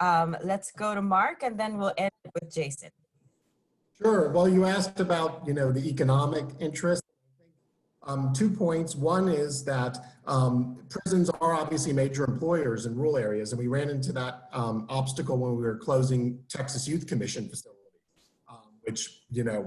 Let's go to Mark, and then we'll end with Jason. Sure. Well, you asked about, the economic interest. 2 points. One is that prisons are obviously major employers in rural areas, and we ran into that obstacle when we were closing Texas Youth Commission facilities, which,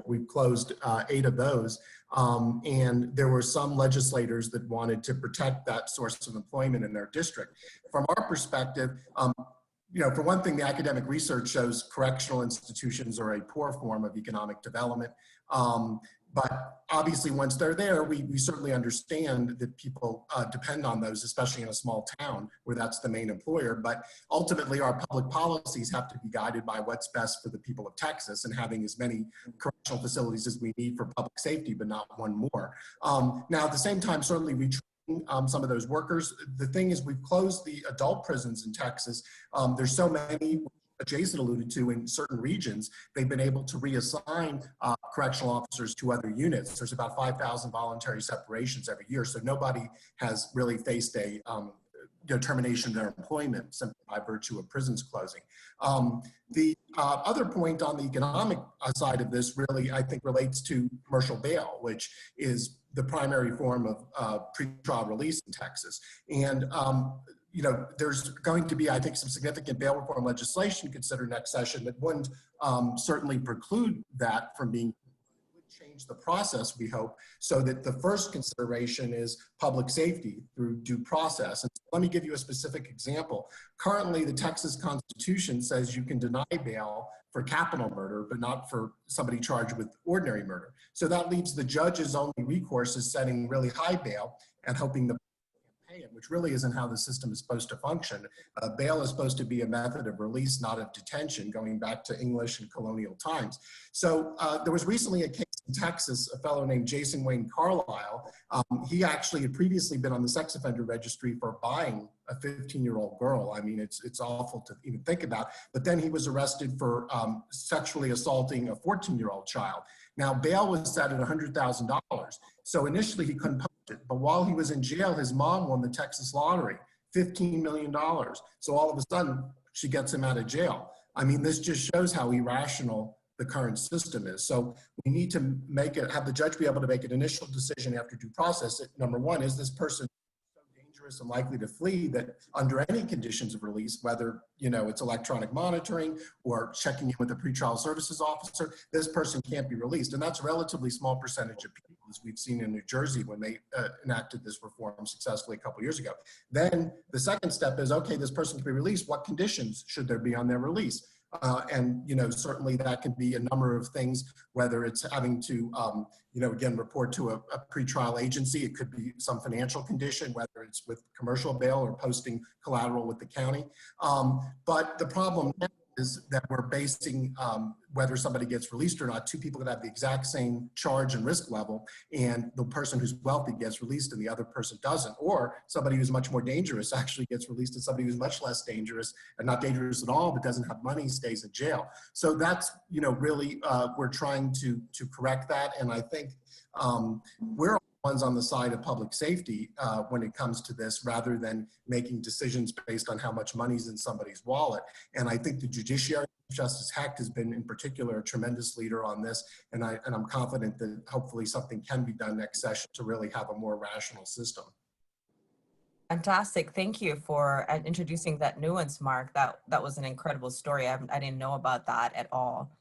we've closed 8 of those. And there were some legislators that wanted to protect that source of employment in their district. From our perspective, for one thing, the academic research shows correctional institutions are a poor form of economic development. But obviously, once they're there, we certainly understand that people depend on those, especially in a small town where that's the main employer. But ultimately, our public policies have to be guided by what's best for the people of Texas, and having as many correctional facilities as we need for public safety, but not one more. Now, at the same time, certainly we train some of those workers. The thing is, we've closed the adult prisons in Texas. There's so many. Jason alluded to, in certain regions, they've been able to reassign correctional officers to other units. There's about 5,000 voluntary separations every year, so nobody has really faced a termination of their employment simply by virtue of prisons closing. The other point on the economic side of this really, I think, relates to commercial bail, which is the primary form of pretrial release in Texas. And there's going to be, I think, some significant bail reform legislation considered next session that wouldn't certainly preclude that from being, would change the process, we hope, so that the first consideration is public safety through due process. And let me give you a specific example. Currently, the Texas Constitution says you can deny bail for capital murder, but not for somebody charged with ordinary murder. So that leaves the judge's only recourse is setting really high bail and hoping the which really isn't how the system is supposed to function. Bail is supposed to be a method of release, not of detention, going back to English and colonial times. So there was recently a case in Texas, a fellow named Jason Wayne Carlisle. He actually had previously been on the sex offender registry for buying a 15-year-old girl. I mean, it's awful to even think about. But then he was arrested for sexually assaulting a 14-year-old child. Now, bail was set at $100,000. So initially he couldn't post it, but while he was in jail, his mom won the Texas lottery, $15 million. So all of a sudden, she gets him out of jail. I mean, this just shows how irrational the current system is. So we need to have the judge be able to make an initial decision after due process. Number one, is this person so dangerous and likely to flee that under any conditions of release, whether it's electronic monitoring or checking in with a pretrial services officer, this person can't be released. And that's a relatively small percentage of people, as we've seen in New Jersey when they enacted this reform successfully a couple years ago. Then the second step is, okay, this person can be released. What conditions should there be on their release? And certainly that can be a number of things, whether it's having to, again, report to a pretrial agency. It could be some financial condition, whether it's with commercial bail or posting collateral with the county. But the problem now is that we're basing whether somebody gets released or not, two people that have the exact same charge and risk level, and the person who's wealthy gets released and the other person doesn't, or somebody who's much more dangerous actually gets released and somebody who's much less dangerous and not dangerous at all but doesn't have money stays in jail. So that's, really, we're trying to correct that, and I think we're ones on the side of public safety when it comes to this, rather than making decisions based on how much money's in somebody's wallet. And I think the judiciary, Justice Hecht has been in particular a tremendous leader on this, and I'm confident that hopefully something can be done next session to really have a more rational system. Fantastic. Thank you for introducing that nuance, Mark. That was an incredible story. I didn't know about that at all.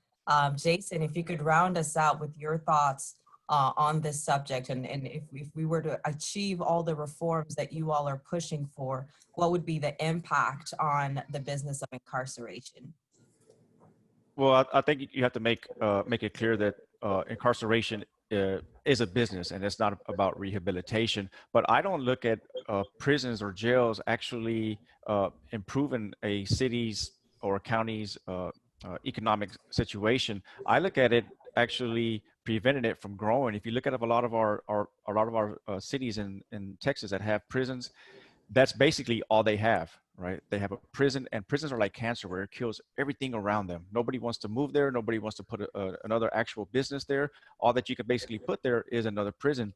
Jason, if you could round us out with your thoughts on this subject, and if we were to achieve all the reforms that you all are pushing for, what would be the impact on the business of incarceration? Well, I think you have to make it clear that incarceration is a business, and it's not about rehabilitation. But I don't look at prisons or jails actually improving a city's or county's economic situation. I look at it actually preventing it from growing. If you look at a lot of our cities in Texas that have prisons, that's basically all they have, right? They have a prison, and prisons are like cancer where it kills everything around them. Nobody wants to move there. Nobody wants to put another actual business there. All that you could basically put there is another prison.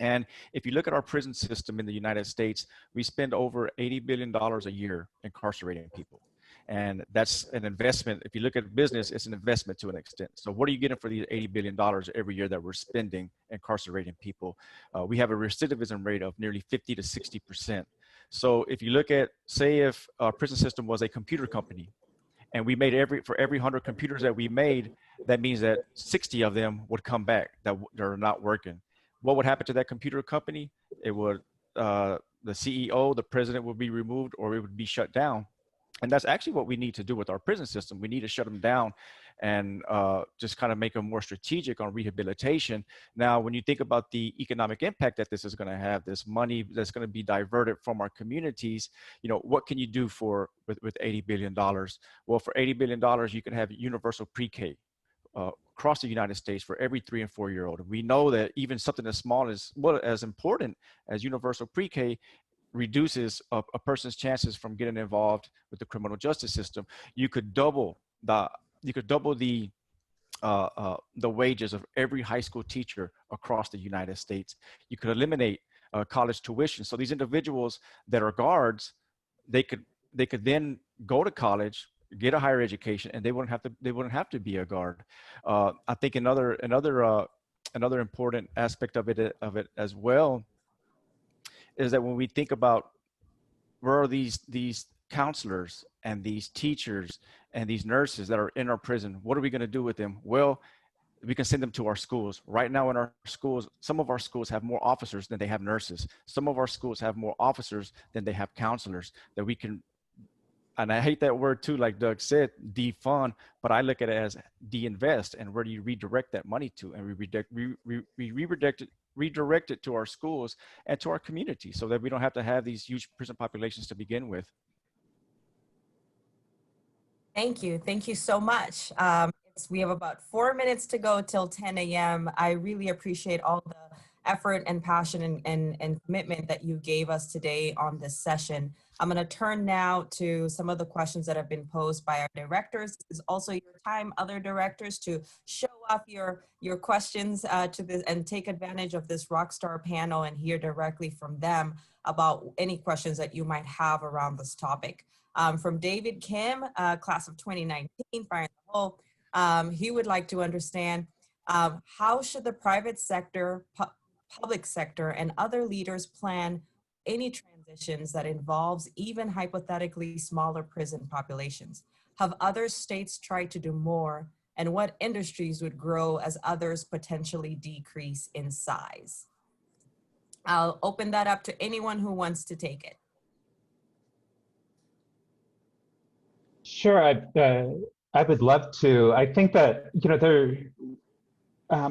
And if you look at our prison system in the United States, we spend over $80 billion a year incarcerating people. And that's an investment. If you look at business, it's an investment to an extent. So what are you getting for these $80 billion every year that we're spending incarcerating people? We have a recidivism rate of nearly 50 to 60%. So if you look at, say if our prison system was a computer company, and we made for every 100 computers that we made, that means that 60 of them would come back that are not working. What would happen to that computer company? It would, the CEO, the president would be removed, or it would be shut down. And that's actually what we need to do with our prison system. We need to shut them down and just kind of make them more strategic on rehabilitation. Now, when you think about the economic impact that this is going to have, this money that's going to be diverted from our communities, you know, what can you do with $80 billion? Well, for $80 billion, you can have universal pre-K across the United States for every 3 and 4 year old. We know that even something as small as, well, as important as universal pre-K reduces a person's chances from getting involved with the criminal justice system. You could double the wages of every high school teacher across the United States. You could eliminate college tuition. So these individuals that are guards, they could then go to college, get a higher education, and they wouldn't have to be a guard. I think another important aspect of it as well is that when we think about where are these counselors and these teachers and these nurses that are in our prison, what are we going to do with them? Well, we can send them to our schools. Right now in our schools, some of our schools have more officers than they have nurses. Some of our schools have more officers than they have counselors that we can, and I hate that word too, like Doug said, defund, but I look at it as de-invest. And where do you redirect that money to? And we redirect it to our schools and to our community so that we don't have to have these huge prison populations to begin with. Thank you. Thank you so much. We have about 4 minutes to go till 10 a.m. I really appreciate all the effort and passion and commitment that you gave us today on this session. I'm going to turn now to some of the questions that have been posed by our directors. This is also your time, other directors, to show off your questions to this and take advantage of this rockstar panel and hear directly from them about any questions that you might have around this topic. From David Kim, class of 2019, Fire in the Hole, he would like to understand how should the private sector, public sector, and other leaders plan any transitions that involves even hypothetically smaller prison populations? Have other states tried to do more? And what industries would grow as others potentially decrease in size? I'll open that up to anyone who wants to take it. Sure, I would love to. I think that, you know,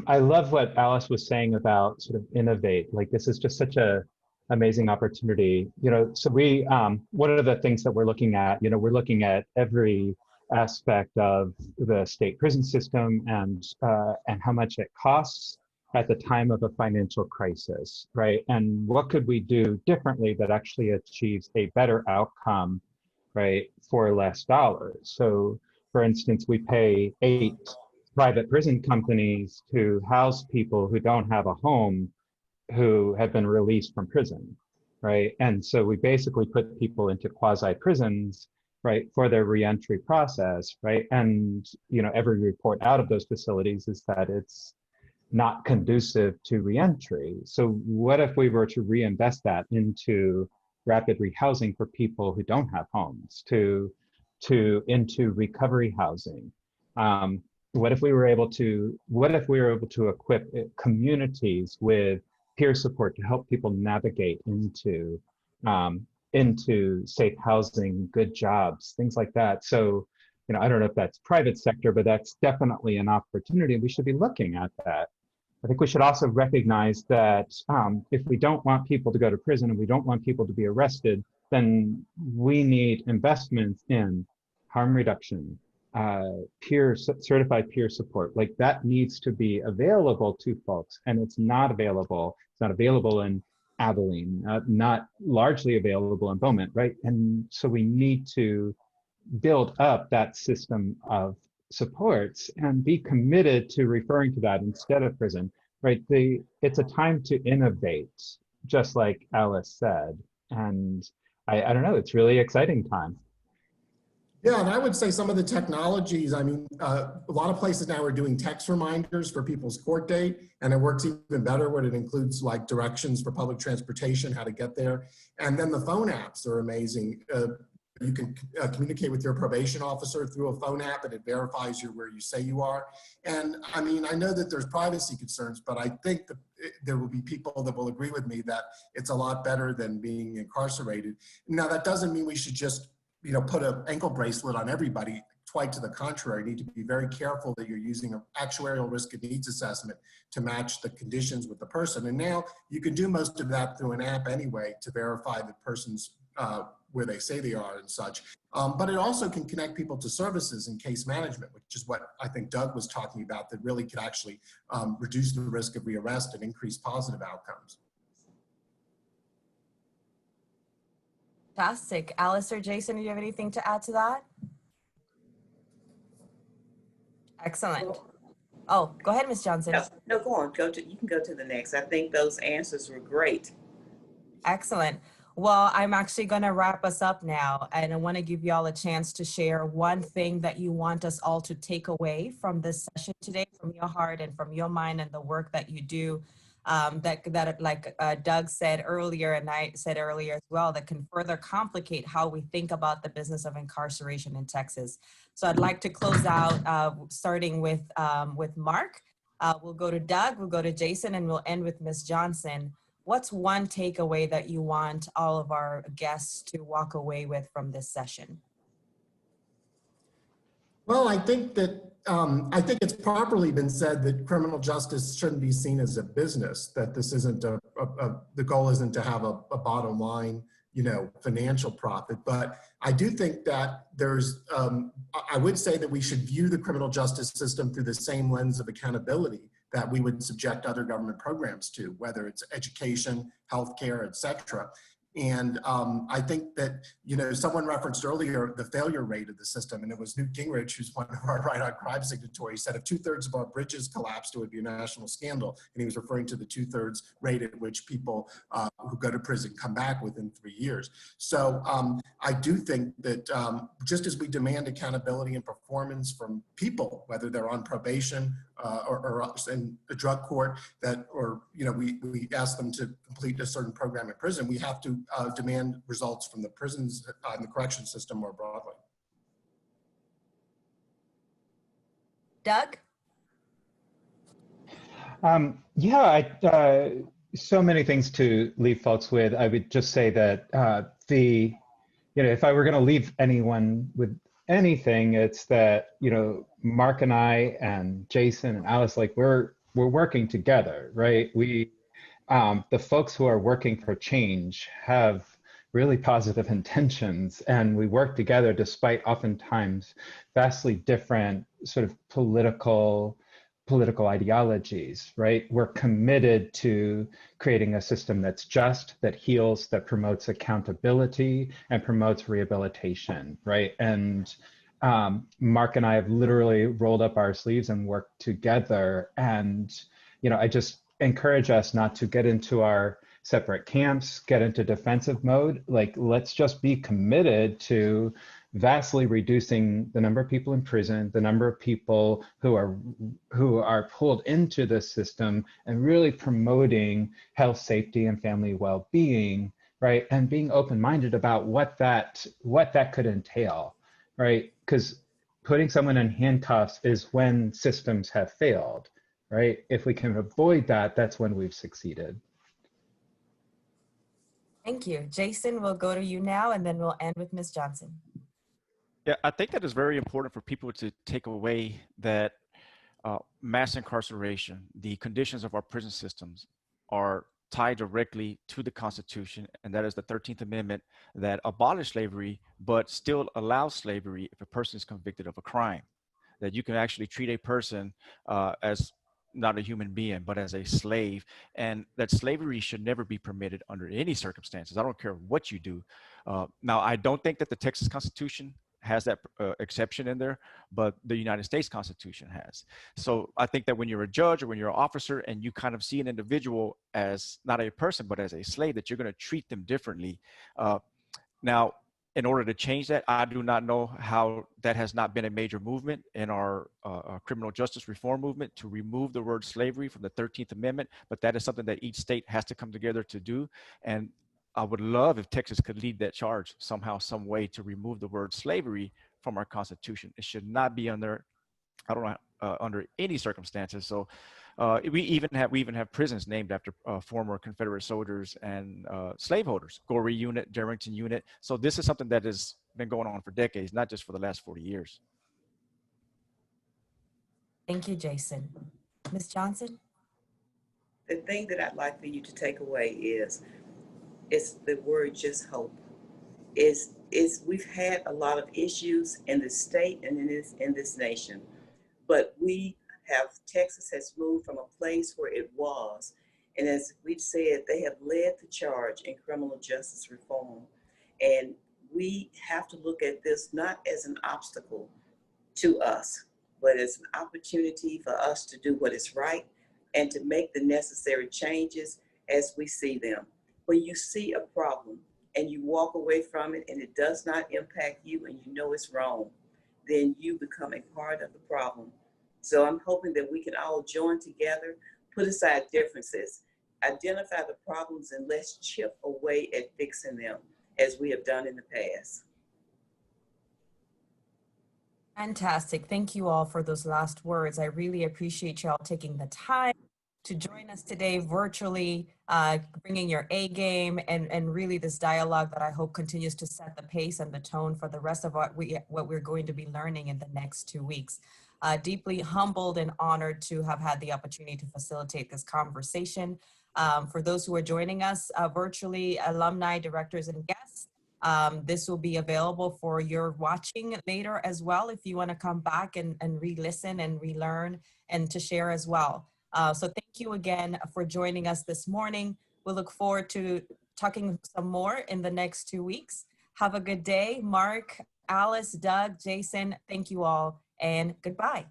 I love what Alice was saying about sort of innovate. Like, this is just such a amazing opportunity. You know, so we, one of the things that we're looking at, you know, we're looking at every aspect of the state prison system and how much it costs at the time of a financial crisis, right? And what could we do differently that actually achieves a better outcome, right, for less dollars? So, for instance, we pay 8 private prison companies to house people who don't have a home, who have been released from prison, right? And so we basically put people into quasi prisons, right, for their reentry process, right? And, you know, every report out of those facilities is that it's not conducive to reentry. So what if we were to reinvest that into rapid rehousing for people who don't have homes, into recovery housing? What if we were able to equip communities with peer support to help people navigate into safe housing, good jobs, things like that? So, you know, I don't know if that's private sector, but that's definitely an opportunity. We should be looking at that. I think we should also recognize that if we don't want people to go to prison and we don't want people to be arrested, then we need investments in harm reduction, certified peer support. Like, that needs to be available to folks, and it's not available. It's not available in Abilene, not largely available in Beaumont, right? And so we need to build up that system of supports and be committed to referring to that instead of prison, right? It's a time to innovate, just like Alice said. And I don't know, it's really exciting time. Yeah, and I would say some of the technologies, I mean, a lot of places now are doing text reminders for people's court date, and it works even better when it includes like directions for public transportation, how to get there. And then the phone apps are amazing. You can communicate with your probation officer through a phone app, and it verifies you where you say you are. And I mean, I know that there's privacy concerns, but I think that there will be people that will agree with me that it's a lot better than being incarcerated. Now, that doesn't mean we should just, you know, put an ankle bracelet on everybody. Quite to the contrary, you need to be very careful that you're using an actuarial risk and needs assessment to match the conditions with the person. And now you can do most of that through an app anyway to verify the person's where they say they are and such. But it also can connect people to services and case management, which is what I think Doug was talking about, that really could actually reduce the risk of rearrest and increase positive outcomes. Fantastic. Alice or Jason, do you have anything to add to that? Excellent. Oh, go ahead, Ms. Johnson. No, go on. You can go to the next. I think those answers were great. Excellent. Well, I'm actually going to wrap us up now, and I want to give you all a chance to share one thing that you want us all to take away from this session today, from your heart and from your mind and the work that you do, that like Doug said earlier, and I said earlier as well, that can further complicate how we think about the business of incarceration in Texas. So I'd like to close out starting with Mark. We'll go to Doug, we'll go to Jason, and we'll end with Ms. Johnson. What's one takeaway that you want all of our guests to walk away with from this session? Well, I think that I think it's properly been said that criminal justice shouldn't be seen as a business. That this isn't the goal isn't to have a bottom line, you know, financial profit. But I do think that there's I would say that we should view the criminal justice system through the same lens of accountability that we would subject other government programs to, whether it's education, healthcare, et cetera. And I think that, you know, someone referenced earlier the failure rate of the system, and it was Newt Gingrich, who's one of our Right on Crime signatories, said if 2/3 of our bridges collapsed, it would be a national scandal. And he was referring to the 2/3 rate at which people who go to prison come back within 3 years. So I do think that just as we demand accountability and performance from people, whether they're on probation or in a drug court, that, or, you know, we ask them to complete a certain program in prison, we have to demand results from the prisons and the correction system more broadly. Doug? Yeah, so many things to leave folks with. I would just say that you know, if I were going to leave anyone with anything, it's that, you know, Mark and I and Jason and Alice, like we're working together, right? We, the folks who are working for change have really positive intentions, and we work together despite oftentimes vastly different sort of political ideologies, right? We're committed to creating a system that's just, that heals, that promotes accountability and promotes rehabilitation, right? And Mark and I have literally rolled up our sleeves and worked together. And, you know, I just encourage us not to get into our separate camps, get into defensive mode. Like, let's just be committed to vastly reducing the number of people in prison, the number of people who are pulled into the system, and really promoting health, safety, and family well-being, right? And being open-minded about what that could entail, right? Because putting someone in handcuffs is when systems have failed, right? If we can avoid that, that's when we've succeeded. Thank you. Jason, we'll go to you now, and then we'll end with Ms. Johnson. Yeah, I think that is very important for people to take away that mass incarceration, the conditions of our prison systems are tied directly to the Constitution, and that is the 13th Amendment that abolished slavery, but still allows slavery if a person is convicted of a crime. That you can actually treat a person as not a human being, but as a slave, and that slavery should never be permitted under any circumstances. I don't care what you do. Now, I don't think that the Texas Constitution has that exception in there, but the United States Constitution has. So I think that when you're a judge or when you're an officer and you kind of see an individual as not a person, but as a slave, that you're going to treat them differently. Now, in order to change that, I do not know how that has not been a major movement in our criminal justice reform movement to remove the word slavery from the 13th Amendment, but that is something that each state has to come together to do. And I would love if Texas could lead that charge somehow, some way, to remove the word slavery from our Constitution. It should not be under, I don't know, under any circumstances. So we even have prisons named after former Confederate soldiers and slaveholders, Goree Unit, Darrington Unit. So this is something that has been going on for decades, not just for the last 40 years. Thank you, Jason. Ms. Johnson? The thing that I'd like for you to take away is the word just hope. Is we've had a lot of issues in the state and in this nation, but Texas has moved from a place where it was, and as we've said, they have led the charge in criminal justice reform, and we have to look at this not as an obstacle to us, but as an opportunity for us to do what is right and to make the necessary changes as we see them. When you see a problem and you walk away from it and it does not impact you and you know it's wrong, then you become a part of the problem. So I'm hoping that we can all join together, put aside differences, identify the problems, and let's chip away at fixing them as we have done in the past. Fantastic. Thank you all for those last words. I really appreciate you all taking the time to join us today virtually, bringing your A game and really this dialogue that I hope continues to set the pace and the tone for the rest of what we're going to be learning in the next 2 weeks. Deeply humbled and honored to have had the opportunity to facilitate this conversation. For those who are joining us virtually, alumni, directors, and guests, this will be available for your watching later as well if you want to come back and re-listen and relearn and to share as well. So thank you again for joining us this morning. We'll look forward to talking some more in the next 2 weeks. Have a good day. Mark, Alice, Doug, Jason, thank you all, and goodbye.